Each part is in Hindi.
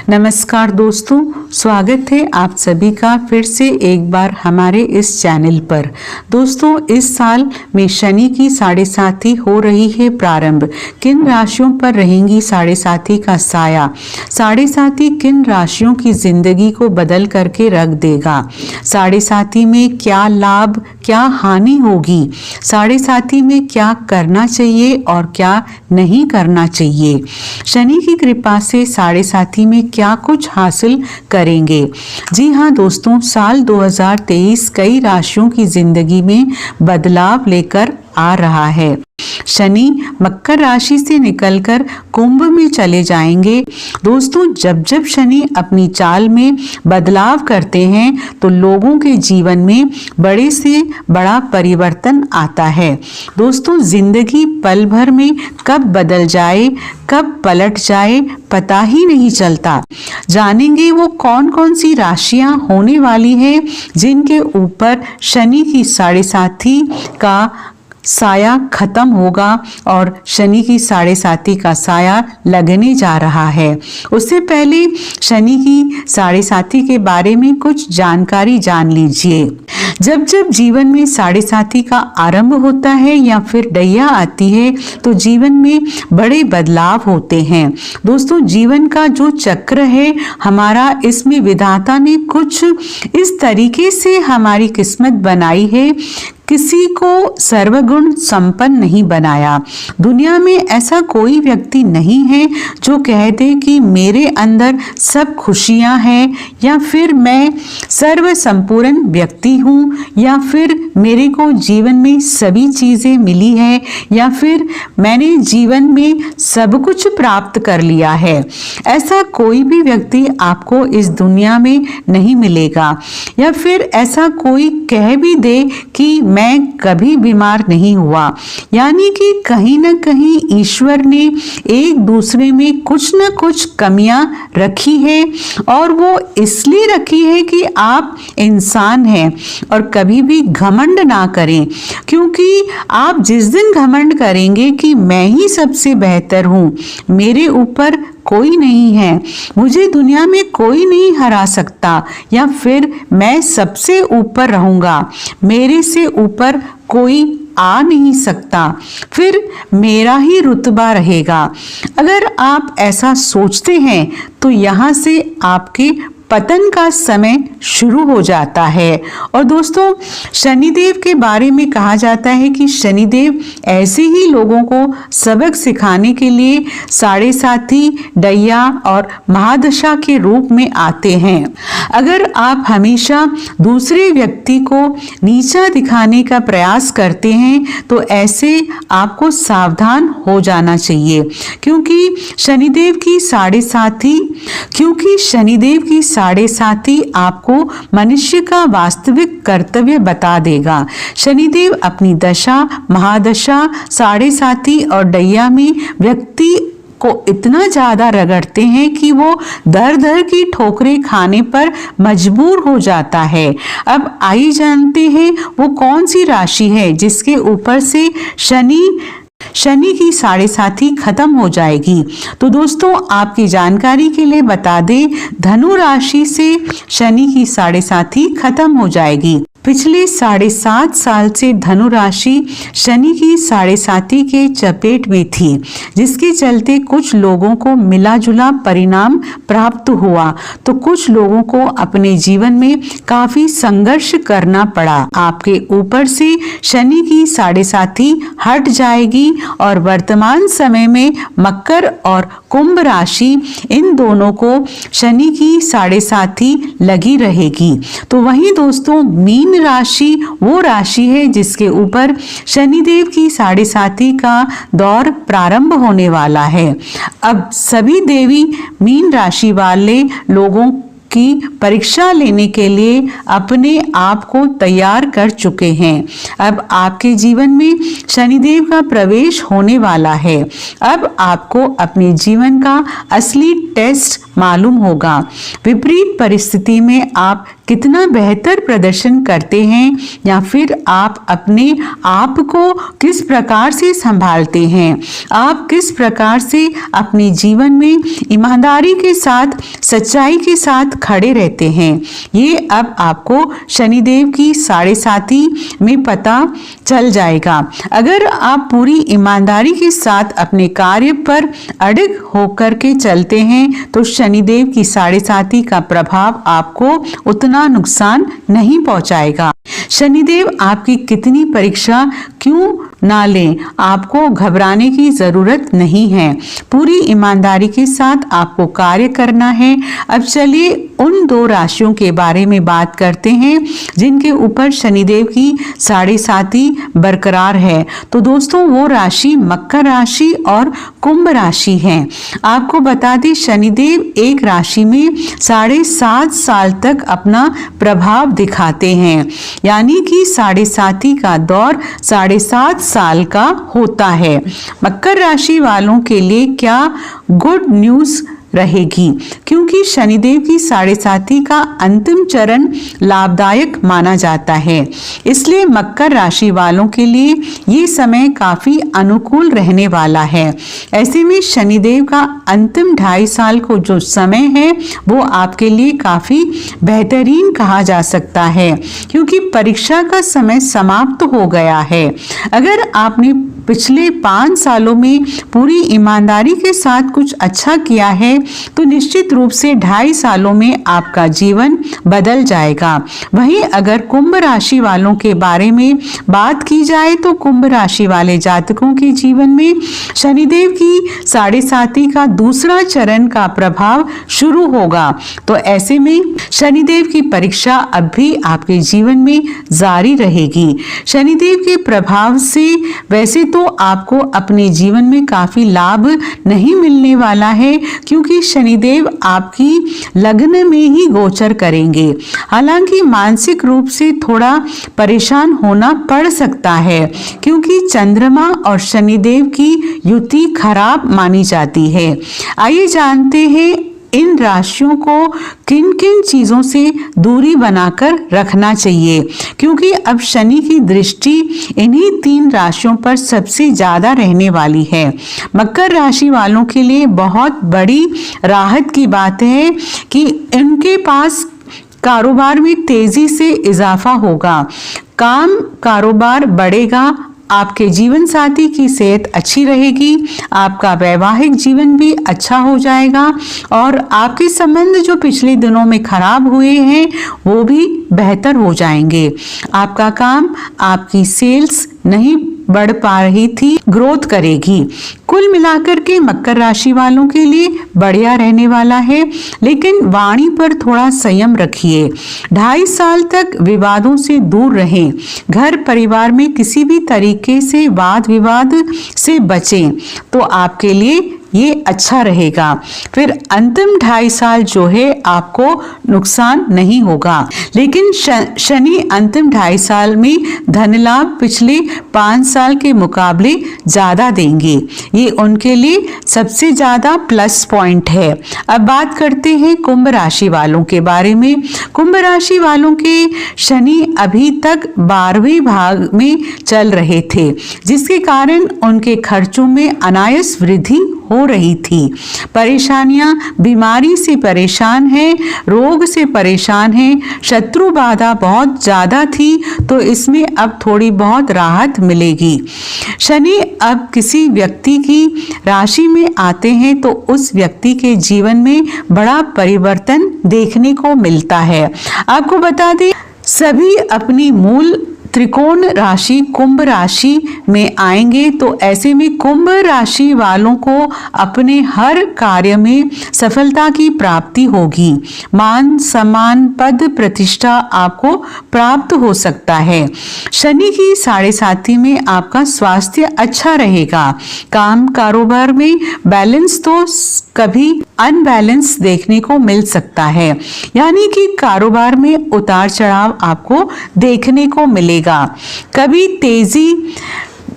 नमस्कार दोस्तों, स्वागत है आप सभी का फिर से एक बार हमारे इस चैनल पर। दोस्तों, इस साल में शनि की साढ़े साथी हो रही है प्रारंभ। किन राशियों पर रहेंगी साढ़े साथी का साया? साढ़े साथी किन राशियों की जिंदगी को बदल करके रख देगा? साढ़े साथी में क्या लाभ क्या हानि होगी? साढ़े साथी में क्या करना चाहिए और क्या नहीं करना चाहिए? शनि की कृपा से साढ़े साथी में क्या कुछ हासिल करेंगे? जी हाँ दोस्तों, साल 2023 कई राशियों की जिंदगी में बदलाव लेकर आ रहा है। शनि मकर राशि से निकलकर कुंभ में चले जाएंगे। दोस्तों, जब जब शनि अपनी चाल में बदलाव करते हैं तो लोगों के जीवन में बड़े से बड़ा परिवर्तन आता है। दोस्तों, जिंदगी पल भर में कब बदल जाए कब पलट जाए पता ही नहीं चलता। जानेंगे वो कौन कौन सी राशियां होने वाली हैं जिनके ऊपर शनि की साढ़े साथी का साया खत्म होगा और शनि की साढ़े साथी का साया लगने जा रहा है। उससे पहले शनि की साढ़े साथी के बारे में कुछ जानकारी जान लीजिए। जब जब जीवन में साढ़े साथी का आरंभ होता है या फिर डैया आती है तो जीवन में बड़े बदलाव होते हैं। दोस्तों, जीवन का जो चक्र है हमारा, इसमें विधाता ने कुछ इस तरीके से हमारी किस्मत बनाई है। किसी को सर्वगुण संपन्न नहीं बनाया। दुनिया में ऐसा कोई व्यक्ति नहीं है जो कह दे कि मेरे अंदर सब खुशियां हैं या फिर मैं सर्व संपूर्ण व्यक्ति हूँ या फिर मेरे को जीवन में सभी चीज़ें मिली है या फिर मैंने जीवन में सब कुछ प्राप्त कर लिया है। ऐसा कोई भी व्यक्ति आपको इस दुनिया में नहीं मिलेगा। या फिर ऐसा कोई कह भी दे कि मैं कभी बीमार नहीं हुआ, यानी कि कहीं ना कहीं ईश्वर ने एक दूसरे में कुछ न कुछ कमियां रखी है और वो इसलिए रखी है कि आप इंसान हैं। और कभी भी घमंड ना करें, क्योंकि आप जिस दिन घमंड करेंगे कि मैं ही सबसे बेहतर हूँ, मेरे ऊपर कोई नहीं है, मुझे दुनिया में कोई नहीं हरा सकता या फिर मैं सबसे ऊपर रहूंगा, मेरे से ऊपर कोई आ नहीं सकता, फिर मेरा ही रुतबा रहेगा। अगर आप ऐसा सोचते हैं तो यहाँ से आपके पतन का समय शुरू हो जाता है। और दोस्तों, शनिदेव के बारे में कहा जाता है कि शनिदेव ऐसे ही लोगों को सबक सिखाने के लिए साढ़े साथी, डैया और महादशा के रूप में आते हैं। अगर आप हमेशा दूसरे व्यक्ति को नीचा दिखाने का प्रयास करते हैं तो ऐसे आपको सावधान हो जाना चाहिए, क्योंकि शनिदेव की साढ़े साथी आपको मनुष्य का वास्तविक कर्तव्य बता देगा। शनिदेव अपनी दशा, महादशा, साढ़े साथी और डैया में व्यक्ति को इतना ज्यादा रगड़ते हैं कि वो दर दर की ठोकरें खाने पर मजबूर हो जाता है। अब आइए जानते हैं वो कौन सी राशि है जिसके ऊपर से शनि की साढ़े साथी खत्म हो जाएगी। तो दोस्तों, आपकी जानकारी के लिए बता दें, धनु राशि से शनि की साढ़े साथी खत्म हो जाएगी। पिछले 7.5 साल से धनु राशि शनि की साढ़े साथी के चपेट में थी, जिसके चलते कुछ लोगों को मिला जुला परिणाम प्राप्त हुआ तो कुछ लोगों को अपने जीवन में काफी संघर्ष करना पड़ा। आपके ऊपर से शनि की साढ़े साथी हट जाएगी और वर्तमान समय में मकर और कुंभ राशि, इन दोनों को शनि की साढ़े साथी लगी रहेगी। तो वहीं दोस्तों, मीन राशि वो राशि है जिसके ऊपर शनिदेव की साढ़े साथी का दौर प्रारंभ होने वाला है। अब सभी देवी मीन राशि वाले लोगों की परीक्षा लेने के लिए अपने आप को तैयार कर चुके हैं। अब आपके जीवन में शनिदेव का प्रवेश होने वाला है। अब आपको अपने जीवन का असली टेस्ट मालूम होगा। विपरीत परिस्थिति में आप कितना बेहतर प्रदर्शन करते हैं या फिर आप अपने आप को किस प्रकार से संभालते हैं, आप किस प्रकार से अपने जीवन में ईमानदारी के साथ, सच्चाई के साथ खड़े रहते हैं, ये अब आपको शनिदेव की साढ़े साथी में पता चल जाएगा। अगर आप पूरी ईमानदारी के साथ अपने कार्य पर अड़िग होकर के चलते हैं तो शनिदेव की साढ़े साथी का प्रभाव आपको उतना नुकसान नहीं पहुंचाएगा। शनिदेव आपकी कितनी परीक्षा क्यों ना लें, आपको घबराने की जरूरत नहीं है। पूरी ईमानदारी के साथ आपको कार्य करना है। अब चलिए उन 2 राशियों के बारे में बात करते हैं जिनके ऊपर शनिदेव की साढ़े साथी बरकरार है। तो दोस्तों, वो राशि मकर राशि और कुंभ राशि है। आपको बता दें, शनिदेव एक राशि में 7.5 साल तक अपना प्रभाव दिखाते हैं, यानी कि साढ़े साथी का दौर 7.5 साल का होता है। मकर राशि वालों के लिए क्या गुड न्यूज़ रहेगी, क्योंकि शनिदेव की साढ़े साथी का अंतिम चरण लाभदायक माना जाता है। इसलिए मकर राशि वालों के लिए ये समय काफी अनुकूल रहने वाला है। ऐसे में शनिदेव का अंतिम 2.5 साल को जो समय है वो आपके लिए काफी बेहतरीन कहा जा सकता है, क्योंकि परीक्षा का समय समाप्त हो गया है। अगर आपने पिछले 5 सालों में पूरी ईमानदारी के साथ कुछ अच्छा किया है तो निश्चित रूप से 2.5 सालों में आपका जीवन बदल जाएगा। वहीं अगर कुंभ राशि वालों के बारे में बात की जाए तो कुंभ राशि वाले जातकों के जीवन में शनिदेव की साढ़े साथी का दूसरा चरण का प्रभाव शुरू होगा। तो ऐसे में शनिदेव की परीक्षा अब भी आपके जीवन में जारी रहेगी। शनिदेव के प्रभाव से वैसे तो आपको अपने जीवन में काफी लाभ नहीं मिलने वाला है, क्योंकि शनिदेव आपकी लग्न में ही गोचर करेंगे। हालांकि मानसिक रूप से थोड़ा परेशान होना पड़ सकता है, क्योंकि चंद्रमा और शनिदेव की युति खराब मानी जाती है। आइए जानते हैं इन राशियों को किन किन चीजों से दूरी बनाकर रखना चाहिए, क्योंकि अब शनि की दृष्टि इन्हीं 3 राशियों पर सबसे ज्यादा रहने वाली है। मकर राशि वालों के लिए बहुत बड़ी राहत की बात है कि इनके पास कारोबार में तेजी से इजाफा होगा, काम कारोबार बढ़ेगा, आपके जीवन साथी की सेहत अच्छी रहेगी, आपका वैवाहिक जीवन भी अच्छा हो जाएगा और आपके संबंध जो पिछले दिनों में खराब हुए हैं वो भी बेहतर हो जाएंगे। आपका काम, आपकी सेल्स नहीं बढ़ पा रही थी, ग्रोथ करेगी। कुल मिलाकर के मकर राशि वालों के लिए बढ़िया रहने वाला है, लेकिन वाणी पर थोड़ा संयम रखिए। 2.5 साल तक विवादों से दूर रहें। घर परिवार में किसी भी तरीके से वाद विवाद से बचें तो आपके लिए ये अच्छा रहेगा। फिर अंतिम 2.5 साल जो है आपको नुकसान नहीं होगा, लेकिन शनि अंतिम 2.5 साल में धन लाभ पिछले 5 साल के मुकाबले ज्यादा देंगे। ये उनके लिए सबसे ज्यादा प्लस पॉइंट है। अब बात करते हैं कुंभ राशि वालों के बारे में। कुंभ राशि वालों के शनि अभी तक 12वें भाग में चल रहे थे, जिसके कारण उनके खर्चों में अनायास वृद्धि हो रही थी। परेशानियां, बीमारी से परेशान हैं, रोग से परेशान हैं, शत्रु बाधा बहुत ज्यादा थी, तो इसमें अब थोड़ी बहुत राहत मिलेगी। शनि अब किसी व्यक्ति की राशि में आते हैं तो उस व्यक्ति के जीवन में बड़ा परिवर्तन देखने को मिलता है। आपको बता दें, सभी अपनी मूल त्रिकोण राशि कुंभ राशि में आएंगे, तो ऐसे में कुंभ राशि वालों को अपने हर कार्य में सफलता की प्राप्ति होगी। मान सम्मान, पद प्रतिष्ठा आपको प्राप्त हो सकता है। शनि की साढ़े साथी में आपका स्वास्थ्य अच्छा रहेगा। काम कारोबार में बैलेंस तो कभी अनबैलेंस देखने को मिल सकता है, यानी कि कारोबार में उतार चढ़ाव आपको देखने को मिलेगा। कभी तेजी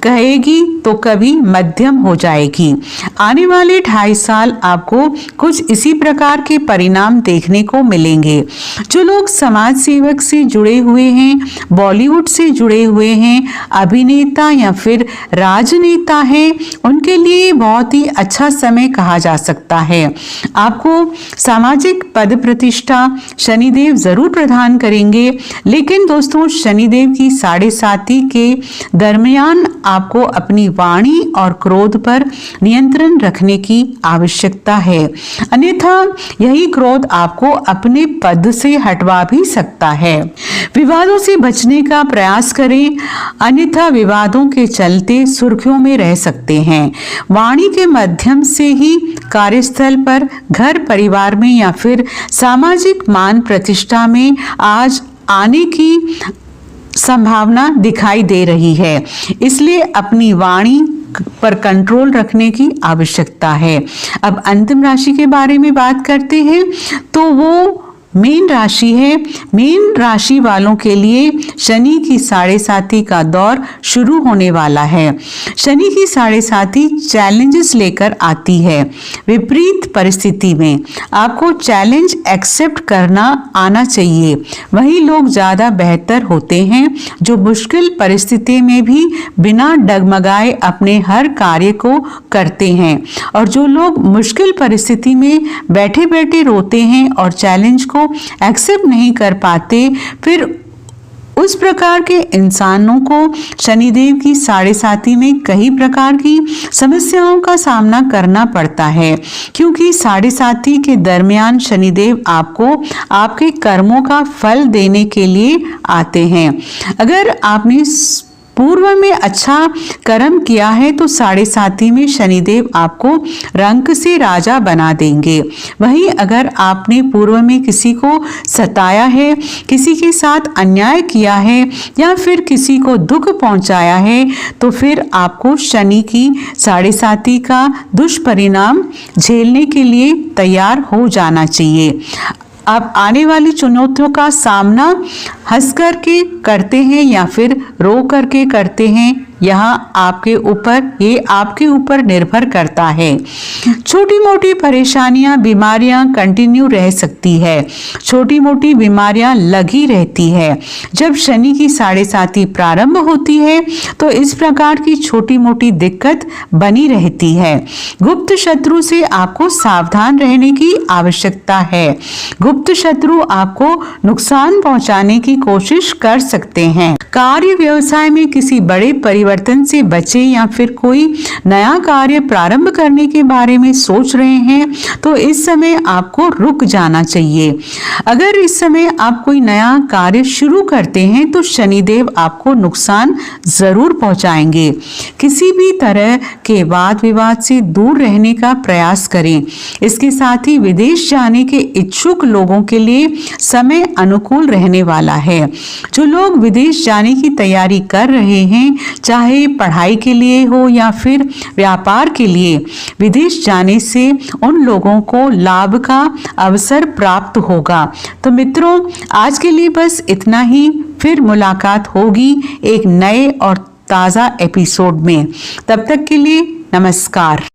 कहेगी तो कभी मध्यम हो जाएगी। आने वाले 2.5 साल आपको कुछ इसी प्रकार के परिणाम देखने को मिलेंगे। जो लोग समाज सेवक से जुड़े हुए हैं, बॉलीवुड से जुड़े हुए हैं, अभिनेता या फिर राजनेता हैं, उनके लिए बहुत ही अच्छा समय कहा जा सकता है। आपको सामाजिक पद प्रतिष्ठा शनिदेव जरूर प्रदान करेंगे, लेकिन दोस्तों शनिदेव की 7.5 के दरमियान आपको अपनी वाणी और क्रोध पर नियंत्रण रखने की आवश्यकता है, अन्यथा यही क्रोध आपको अपने पद से हटवा भी सकता है। विवादों से बचने का प्रयास करें, अन्यथा विवादों के चलते सुर्खियों में रह सकते हैं। वाणी के माध्यम से ही कार्यस्थल पर, घर परिवार में या फिर सामाजिक मान प्रतिष्ठा में आज आने की संभावना दिखाई दे रही है, इसलिए अपनी वाणी पर कंट्रोल रखने की आवश्यकता है। अब अंतिम राशि के बारे में बात करते हैं तो वो मीन राशि है। मीन राशि वालों के लिए शनि की 7.5 का दौर शुरू होने वाला है। शनि की 7.5 चैलेंजेस लेकर आती है। विपरीत परिस्थिति में आपको चैलेंज एक्सेप्ट करना आना चाहिए। वही लोग ज़्यादा बेहतर होते हैं जो मुश्किल परिस्थिति में भी बिना डगमगाए अपने हर कार्य को करते हैं, और जो लोग मुश्किल परिस्थिति में बैठे बैठे रोते हैं और चैलेंज को एक्सेप्ट नहीं कर पाते, फिर उस प्रकार के इंसानों को शनिदेव की 7.5 में कई प्रकार की समस्याओं का सामना करना पड़ता है, क्योंकि 7.5 के दरमियान शनिदेव आपको आपके कर्मों का फल देने के लिए आते हैं। अगर आपने पूर्व में अच्छा कर्म किया है तो 7.5 में शनिदेव आपको रंक से राजा बना देंगे। वहीं अगर आपने पूर्व में किसी को सताया है, किसी के साथ अन्याय किया है या फिर किसी को दुख पहुंचाया है, तो फिर आपको शनि की 7.5 का दुष्परिणाम झेलने के लिए तैयार हो जाना चाहिए। आप आने वाली चुनौतियों का सामना हंस करके करते हैं या फिर रो करके करते हैं, यहाँ ये आपके ऊपर निर्भर करता है। छोटी मोटी परेशानियां, बीमारियां कंटिन्यू रह सकती है। छोटी मोटी बीमारियां लगी रहती है। जब शनि की 7.5 प्रारंभ होती है तो इस प्रकार की छोटी मोटी दिक्कत बनी रहती है। गुप्त शत्रु से आपको सावधान रहने की आवश्यकता है। गुप्त शत्रु आपको नुकसान पहुंचाने की कोशिश कर सकते हैं। कार्य व्यवसाय में किसी बड़े परिवर्तन से बचे या फिर कोई नया कार्य प्रारंभ करने के बारे में सोच रहे हैं तो इस समय आपको रुक जाना चाहिए। अगर इस समय आप कोई नया कार्य शुरू करते हैं तो शनिदेव आपको नुकसान जरूर पहुंचाएंगे। किसी भी तरह के वाद विवाद से दूर रहने का प्रयास करें। इसके साथ ही विदेश जाने के इच्छुक लोगों के लिए समय अनुकूल रहने वाला है। जो लोग विदेश जाने की तैयारी कर रहे हैं, चाहे पढ़ाई के लिए हो या फिर व्यापार के लिए, विदेश जाने से उन लोगों को लाभ का अवसर प्राप्त होगा। तो मित्रों, आज के लिए बस इतना ही। फिर मुलाकात होगी एक नए और ताज़ा एपिसोड में। तब तक के लिए नमस्कार।